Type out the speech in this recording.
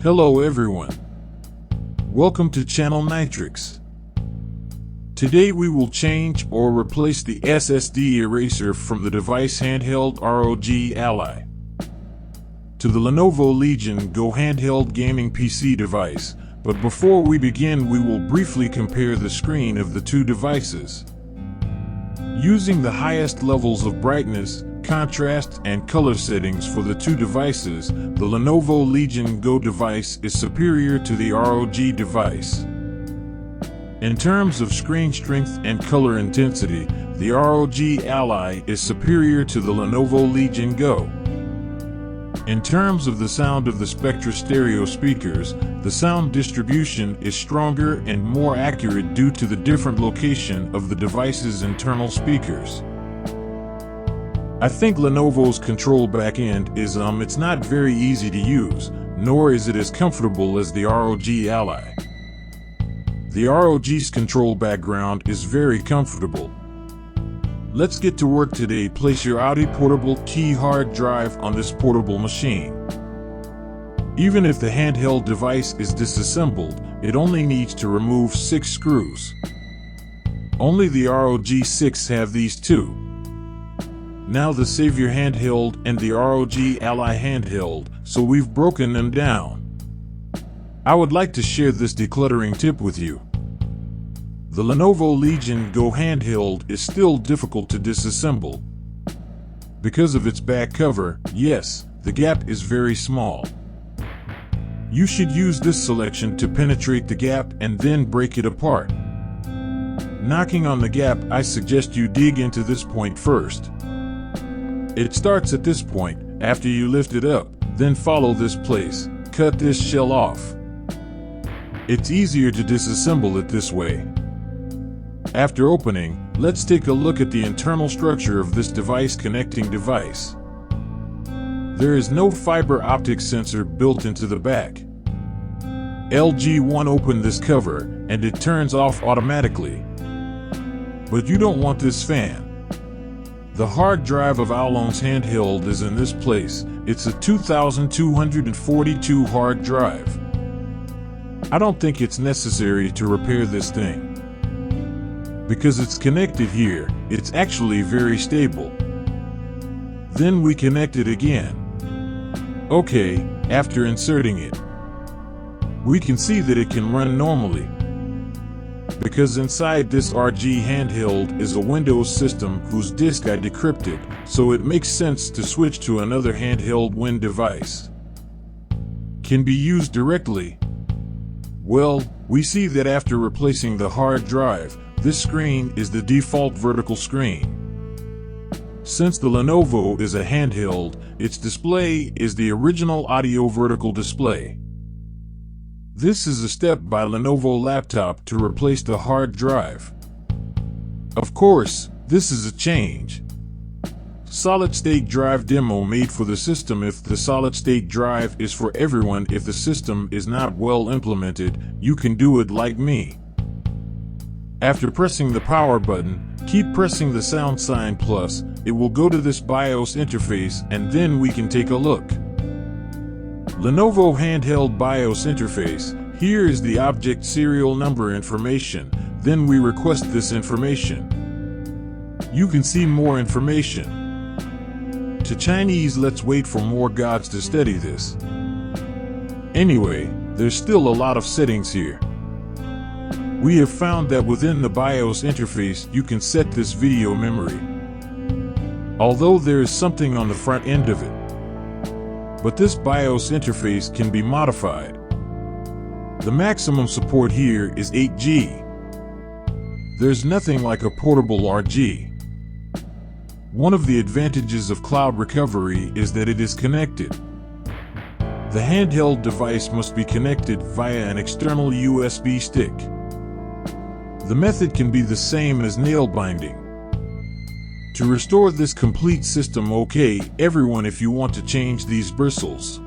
Hello everyone. Welcome to Channel Nitrix. Today we will change or replace the SSD eraser from the device Handheld ROG Ally to the Lenovo Legion Go handheld gaming PC device, but before we begin we will briefly compare the screen of the two devices. Using the highest levels of brightness, contrast, and color settings for the two devices, the Lenovo Legion Go device is superior to the ROG device. In terms of screen strength and color intensity, the ROG Ally is superior to the Lenovo Legion Go. In terms of the sound of the Spectra stereo speakers, the sound distribution is stronger and more accurate due to the different location of the device's internal speakers. I think Lenovo's control backend is it's not very easy to use, nor is it as comfortable as the ROG Ally. The ROG's control background is very comfortable. Let's get to work today. Place your Audi portable key hard drive on this portable machine. Even if the handheld device is disassembled, it only needs to remove 6 screws. Only the ROG 6 have these too. Now the Savior handheld and the ROG Ally handheld, so we've broken them down. I would like to share this decluttering tip with you. The Lenovo Legion Go handheld is still difficult to disassemble. Because of its back cover, yes, the gap is very small. You should use this selection to penetrate the gap and then break it apart. Knocking on the gap, I suggest you dig into this point first. It starts at this point. After you lift it up, then follow this place. Cut this shell off. It's easier to disassemble it this way. After opening, let's take a look at the internal structure of this device connecting device. There is no fiber optic sensor built into the back. LG1 open this cover and it turns off automatically. But you don't want this fan. The hard drive of Owlon's handheld is in this place. It's a 2242 hard drive. I don't think it's necessary to repair this thing. Because it's connected here, it's actually very stable. Then we connect it again. Okay, after inserting it, we can see that it can run normally. Because inside this ROG handheld is a Windows system whose disk I decrypted, so it makes sense to switch to another handheld Win device. Can be used directly. Well, we see that after replacing the hard drive, this screen is the default vertical screen. Since the Lenovo is a handheld, its display is the original audio vertical display. This is a step by Lenovo laptop to replace the hard drive. Of course, this is a change. Solid-state drive demo made for the system. If the solid-state drive is for everyone, if the system is not well implemented, you can do it like me. After pressing the power button, keep pressing the sound sign plus, it will go to this BIOS interface and then we can take a look. Lenovo handheld BIOS interface. Here is the object serial number information, then we request this information. You can see more information. To Chinese, let's wait for more gods to study this. Anyway, there's still a lot of settings here. We have found that within the BIOS interface you can set this video memory. Although there is something on the front end of it. But this BIOS interface can be modified. The maximum support here is 8GB. There's nothing like a portable ROG. One of the advantages of cloud recovery is that it is connected. The handheld device must be connected via an external USB stick. The method can be the same as nail binding. To restore this complete system, okay, everyone, if you want to change these bristles,